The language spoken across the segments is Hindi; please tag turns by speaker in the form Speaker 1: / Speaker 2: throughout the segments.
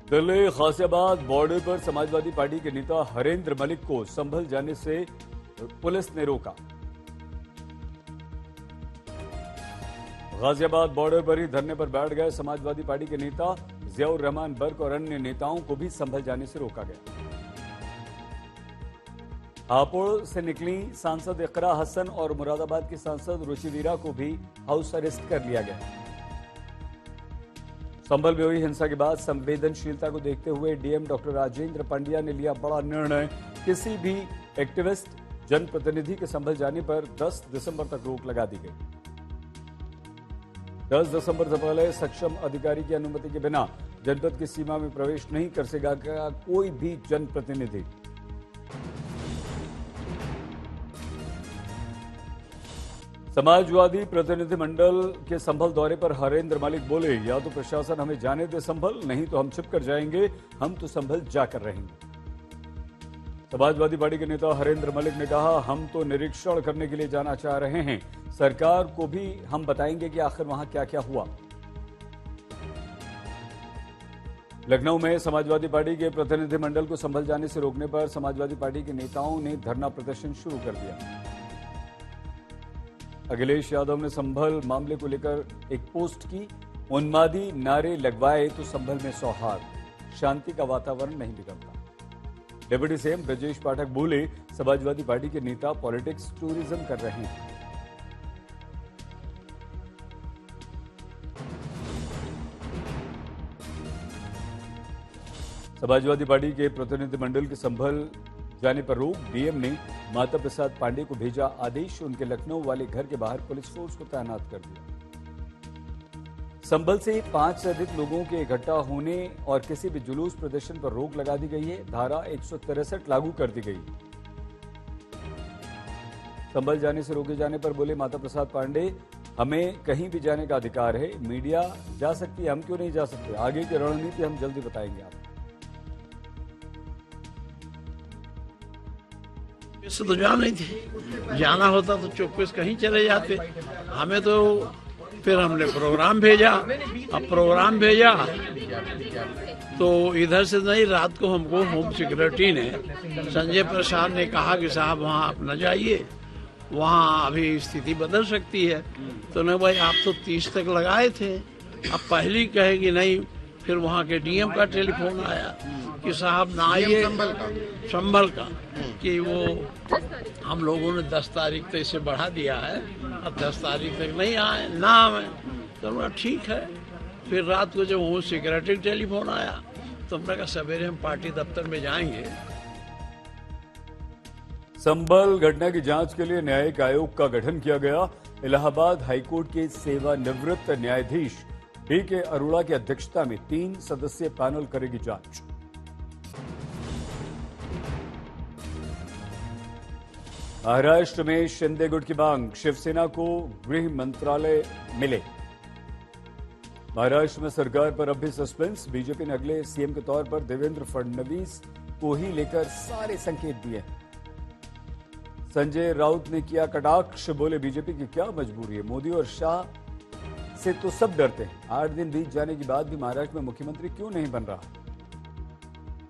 Speaker 1: दिल्ली गाजियाबाद बॉर्डर पर समाजवादी पार्टी के नेता हरेंद्र मलिक को संभल जाने से पुलिस ने रोका। गाजियाबाद बॉर्डर पर ही धरने पर बैठ गए समाजवादी पार्टी के नेता जियाउर रहमान बर्क और अन्य नेताओं को भी संभल जाने से रोका गया। हापुड़ से निकली सांसद इकरा हसन और मुरादाबाद की सांसद रुचि वीरा को भी हाउस अरेस्ट कर लिया गया। संभल में हुई हिंसा के बाद संवेदनशीलता को देखते हुए डीएम डॉक्टर राजेंद्र पंड्या ने लिया बड़ा निर्णय। किसी भी एक्टिविस्ट जनप्रतिनिधि के संभल जाने पर 10 दिसंबर तक रोक लगा दी गई। 10 दिसंबर से पहले सक्षम अधिकारी की अनुमति के बिना जनपद की सीमा में प्रवेश नहीं कर सकेगा कोई भी जनप्रतिनिधि। समाजवादी प्रतिनिधिमंडल के संभल दौरे पर हरेंद्र मलिक बोले, या तो प्रशासन हमें जाने दे संभल, नहीं तो हम छिप कर जाएंगे, हम तो संभल जाकर रहेंगे। समाजवादी पार्टी के नेता हरेंद्र मलिक ने कहा, हम तो निरीक्षण करने के लिए जाना चाह रहे हैं, सरकार को भी हम बताएंगे कि आखिर वहां क्या क्या हुआ। लखनऊ में समाजवादी पार्टी के प्रतिनिधिमंडल को संभल जाने से रोकने पर समाजवादी पार्टी के नेताओं ने धरना प्रदर्शन शुरू कर दिया। अखिलेश यादव ने संभल मामले को लेकर एक पोस्ट की, उन्मादी नारे लगवाए तो संभल में सौहार्द, शांति का वातावरण नहीं बिगड़ता। डिप्टी सीएम ब्रजेश पाठक बोले, समाजवादी पार्टी के नेता पॉलिटिक्स टूरिज्म कर रहे हैं। समाजवादी पार्टी के प्रतिनिधिमंडल के संभल जाने पर रोक, डीएम ने माता प्रसाद पांडे को भेजा आदेश। उनके लखनऊ वाले घर के बाहर पुलिस फोर्स को तैनात कर दिया। संभल से 5 से अधिक लोगों के इकट्ठा होने और किसी भी जुलूस प्रदर्शन पर रोक लगा दी गई है। धारा 163 लागू कर दी गई। संभल जाने से रोके जाने पर बोले माता प्रसाद पांडे, हमें कहीं भी जाने का अधिकार है, मीडिया जा सकती है, हम क्यों नहीं जा सकते, आगे की रणनीति हम जल्दी बताएंगे आपको।
Speaker 2: इससे तो जान नहीं थी, जाना होता तो चौकस कहीं चले जाते। हमें तो फिर हमने प्रोग्राम भेजा। अब प्रोग्राम भेजा तो इधर से नहीं, रात को हमको होम सिक्योरिटी ने, संजय प्रसाद ने कहा कि साहब वहाँ आप न जाइए, वहाँ अभी स्थिति बदल सकती है। तो नहीं भाई, आप तो 30 तक लगाए थे, अब पहली कहे कि नहीं। फिर वहाँ के डीएम का टेलीफोन आया कि साहब ना आइए, संभल का कि वो हम लोगों ने 10 तारीख तक इसे बढ़ा दिया है, अब 10 तारीख तक नहीं आए ना आए। तो ठीक है। फिर रात को जब वो सिक्योरिटी टेलीफोन आया तो हमने कहा सवेरे हम पार्टी दफ्तर में जाएंगे।
Speaker 1: संभल घटना की जांच के लिए न्यायिक आयोग का गठन किया गया। इलाहाबाद हाईकोर्ट के सेवानिवृत्त न्यायाधीश डीके अरोड़ा की अध्यक्षता में 3 सदस्यीय पैनल करेगी जांच। महाराष्ट्र में शिंदे गुट की मांग, शिवसेना को गृह मंत्रालय मिले। महाराष्ट्र में सरकार पर अब भी सस्पेंस, बीजेपी ने अगले सीएम के तौर पर देवेंद्र फडणवीस को ही लेकर सारे संकेत दिए। संजय राउत ने किया कटाक्ष, बोले बीजेपी की क्या मजबूरी है, मोदी और शाह से तो सब डरते हैं। 8 दिन बीत जाने के बाद भी महाराष्ट्र में मुख्यमंत्री क्यों नहीं बन रहा।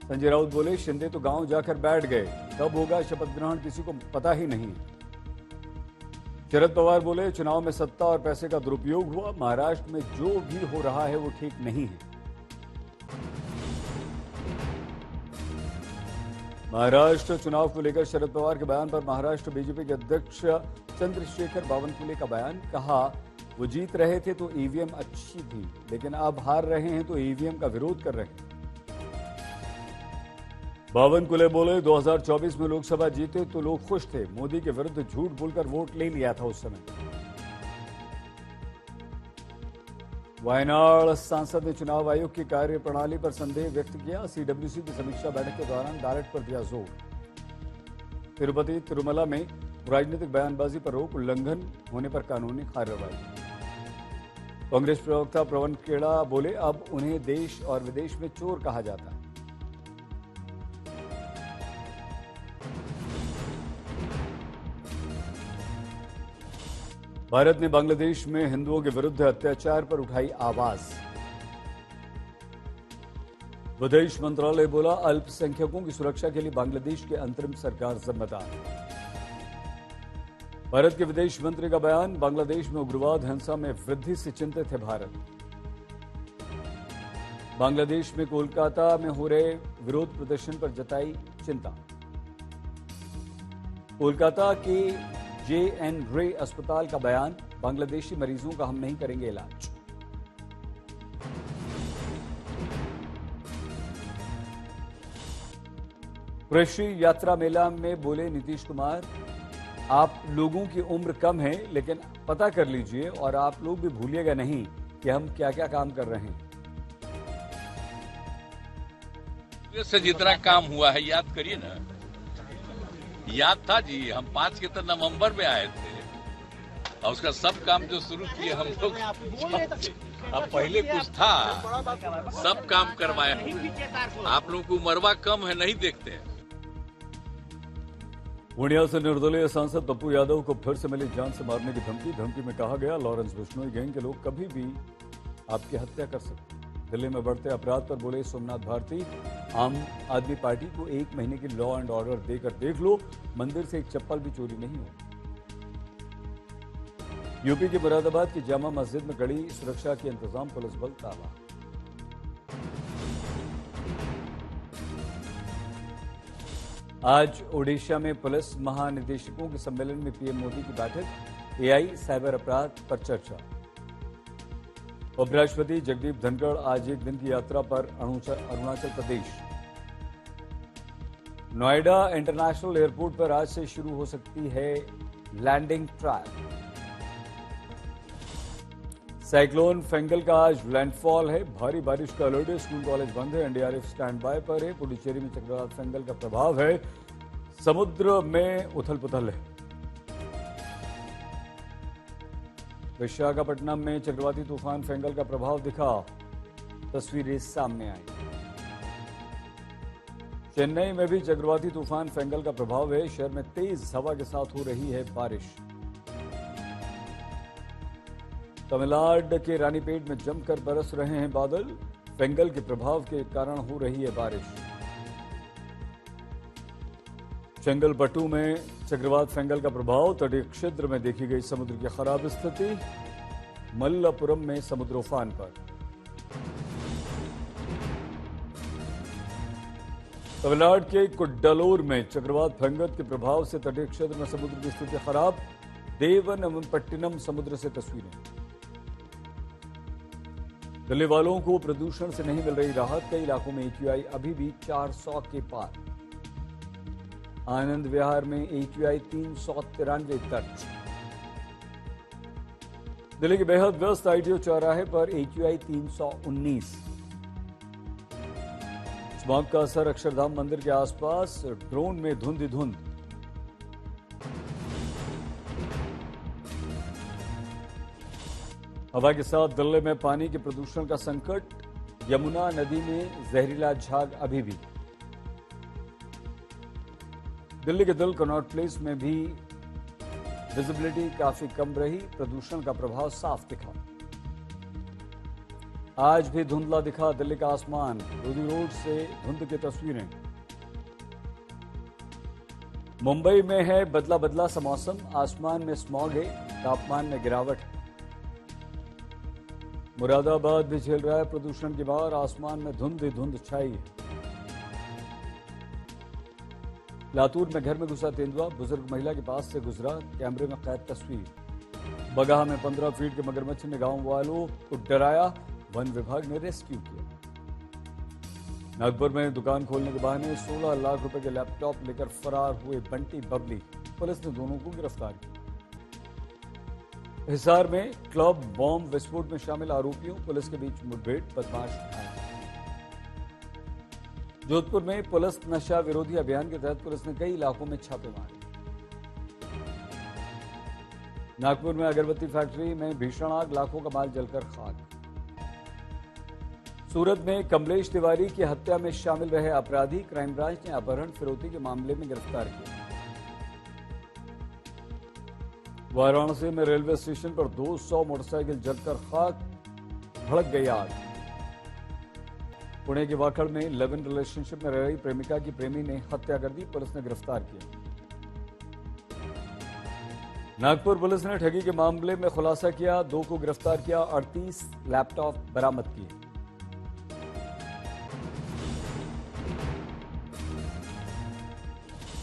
Speaker 1: संजय राउत बोले, शिंदे तो गांव जाकर बैठ गए, कब होगा शपथ ग्रहण किसी को पता ही नहीं। शरद पवार बोले, चुनाव में सत्ता और पैसे का दुरुपयोग हुआ, महाराष्ट्र में जो भी हो रहा है वो ठीक नहीं है। महाराष्ट्र चुनाव को लेकर शरद पवार के बयान पर महाराष्ट्र बीजेपी के अध्यक्ष चंद्रशेखर बावनकुले का बयान, कहा वो जीत रहे थे तो ईवीएम अच्छी थी, लेकिन अब हार रहे हैं तो ईवीएम का विरोध कर रहे हैं। बावनकुले बोले, 2024 में लोकसभा जीते तो लोग खुश थे, मोदी के विरुद्ध झूठ बोलकर वोट ले लिया था उस समय। वायनाड सांसद ने चुनाव आयोग की कार्यप्रणाली पर संदेह व्यक्त किया। सीडब्ल्यूसी की समीक्षा बैठक के दौरान बैलेट पर दिया जोर। तिरुपति तिरुमला में राजनीतिक बयानबाजी पर रोक, उल्लंघन होने पर कानूनी कार्रवाई। कांग्रेस प्रवक्ता प्रवन खेड़ा बोले, अब उन्हें देश और विदेश में चोर कहा जाता है। भारत ने बांग्लादेश में हिंदुओं के विरुद्ध अत्याचार पर उठाई आवाज। विदेश मंत्रालय बोला, अल्पसंख्यकों की सुरक्षा के लिए बांग्लादेश की अंतरिम सरकार जिम्मेदार। भारत के विदेश मंत्री का बयान, बांग्लादेश में उग्रवाद हिंसा में वृद्धि से चिंतित है भारत। बांग्लादेश में कोलकाता में हो रहे विरोध प्रदर्शन पर जताई चिंता। कोलकाता के JN रे अस्पताल का बयान, बांग्लादेशी मरीजों का हम नहीं करेंगे इलाज। कृषि यात्रा मेला में बोले नीतीश कुमार, आप लोगों की उम्र कम है लेकिन पता कर लीजिए और आप लोग भी भूलिएगा नहीं कि हम क्या क्या काम कर रहे हैं।
Speaker 3: से जितना काम हुआ है याद करिए ना। याद था जी, हम 5 के तो नवंबर में आए थे और उसका सब काम जो शुरू किए हम लोग, अब पहले कुछ था, सब काम करवाया। आप लोगों को मरवा कम है, नहीं देखते हैं।
Speaker 1: पूर्णिया से निर्दलीय सांसद पप्पू यादव को फिर से मिली जान से मारने की धमकी में कहा गया, लॉरेंस बिश्नोई गैंग के लोग कभी भी आपकी हत्या कर सकते हैं। दिल्ली में बढ़ते अपराध पर बोले सोमनाथ भारती, आम आदमी पार्टी को 1 महीने की लॉ एंड ऑर्डर देकर देख लो, मंदिर से एक चप्पल भी चोरी नहीं हो। यूपी के मुरादाबाद की जामा मस्जिद में कड़ी सुरक्षा के इंतजाम, पुलिस बल ताबा। आज ओडिशा में पुलिस महानिदेशकों के सम्मेलन में पीएम मोदी की बैठक, AI साइबर अपराध पर चर्चा। उपराष्ट्रपति जगदीप धनखड़ आज एक दिन की यात्रा पर अरुणाचल प्रदेश। नोएडा इंटरनेशनल एयरपोर्ट पर आज से शुरू हो सकती है लैंडिंग ट्रायल। साइक्लोन फेंगल का आज लैंडफॉल है, भारी बारिश का अलर्ट है, स्कूल कॉलेज बंद है, NDRF स्टैंड बाय पर है। पुडुचेरी में चक्रवात फेंगल का प्रभाव है, समुद्र में उथल पुथल है। विशाखापट्टनम में चक्रवाती तूफान फेंगल का प्रभाव दिखा, तस्वीरें सामने आई। चेन्नई में भी चक्रवाती तूफान फेंगल का प्रभाव है, शहर में तेज हवा के साथ हो रही है बारिश। तमिलनाडु के रानीपेट में जमकर बरस रहे हैं बादल, फेंगल के प्रभाव के कारण हो रही है बारिश। चेंगलपट्टू में चक्रवात फेंगल का प्रभाव, तटीय क्षेत्र में देखी गई समुद्र की खराब स्थिति। मल्लापुरम में समुद्र उफान पर। तमिलनाडु के कुड्डलोर में चक्रवात फेंगल के प्रभाव से तटीय क्षेत्र में समुद्र की स्थिति खराब, देवनपट्टिनम समुद्र से तस्वीरें। दिल्ली वालों को प्रदूषण से नहीं मिल रही राहत, कई इलाकों में AQI अभी भी 400 के पार। आनंद विहार में AQI 393 दर्ज। दिल्ली के बेहद व्यस्त ITO चौराहे पर AQI 319। स्मॉग का असर अक्षरधाम मंदिर के आसपास, ड्रोन में धुंध ही धुंध। हवा के साथ दिल्ली में पानी के प्रदूषण का संकट, यमुना नदी में जहरीला झाग अभी भी। दिल्ली के दिल कनॉट प्लेस में भी विजिबिलिटी काफी कम रही, प्रदूषण का प्रभाव साफ दिखा। आज भी धुंधला दिखा दिल्ली का आसमान, रोडी रोड से धुंध की तस्वीरें। मुंबई में है बदला बदला सा मौसम, आसमान में स्मॉग है, तापमान में गिरावट है। मुरादाबाद भी झेल रहा है प्रदूषण की मार, आसमान में धुंध ही धुंध छाई है। लातूर में घर में घुसा तेंदुआ, बुजुर्ग महिला के पास से गुजरा, कैमरे में कैद तस्वीर। बगहा में 15 फीट के मगरमच्छ ने गांव वालों को डराया, वन विभाग ने रेस्क्यू किया। नागपुर में दुकान खोलने के बहाने 16 लाख रुपए के लैपटॉप लेकर फरार हुए बंटी बबली, पुलिस ने दोनों को गिरफ्तार किया। हिसार में क्लब बॉम्ब विस्फोट में शामिल आरोपियों पुलिस के बीच मुठभेड़, बदमाश घायल। जोधपुर में पुलिस नशा विरोधी अभियान के तहत पुलिस ने कई इलाकों में छापे मारे। नागपुर में अगरबत्ती फैक्ट्री में भीषण आग, लाखों का माल जलकर खाक। सूरत में कमलेश तिवारी की हत्या में शामिल रहे अपराधी क्राइम ब्रांच ने अपहरण फिरौती के मामले में गिरफ्तार किया। वाराणसी में रेलवे स्टेशन पर 200 मोटरसाइकिल जलकर खाक, भड़क गई आग। पुणे के वाकड़ में लिव इन रिलेशनशिप में रह रही प्रेमिका की प्रेमी ने हत्या कर दी, पुलिस ने गिरफ्तार किया। नागपुर पुलिस ने ठगी के मामले में खुलासा किया, 2 को गिरफ्तार किया, 38 लैपटॉप बरामद किए।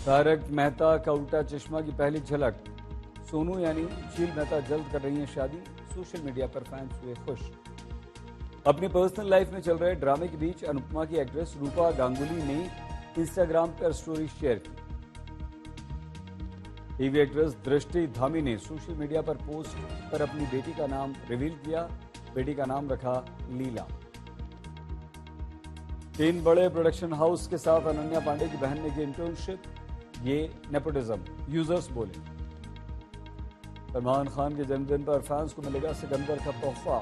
Speaker 1: तारक मेहता का उल्टा चश्मा की पहली झलक, सोनू यानी शील मेहता जल्द कर रही हैं शादी, सोशल मीडिया पर फैंस हुए खुश। अपनी पर्सनल लाइफ में चल रहे ड्रामे के बीच अनुपमा की एक्ट्रेस रूपा गांगुली ने इंस्टाग्राम पर स्टोरी शेयर की। टीवी एक्ट्रेस दृष्टि धामी ने सोशल मीडिया पर पोस्ट पर अपनी बेटी का नाम रिवील किया, बेटी का नाम रखा लीला। 3 बड़े प्रोडक्शन हाउस के साथ अनन्या पांडे की बहन ने की इंटर्नशिप, ये नेपोटिज्म, यूजर्स बोले। सलमान खान के जन्मदिन पर फैंस को मिलेगा सिकंदर का तोहफा।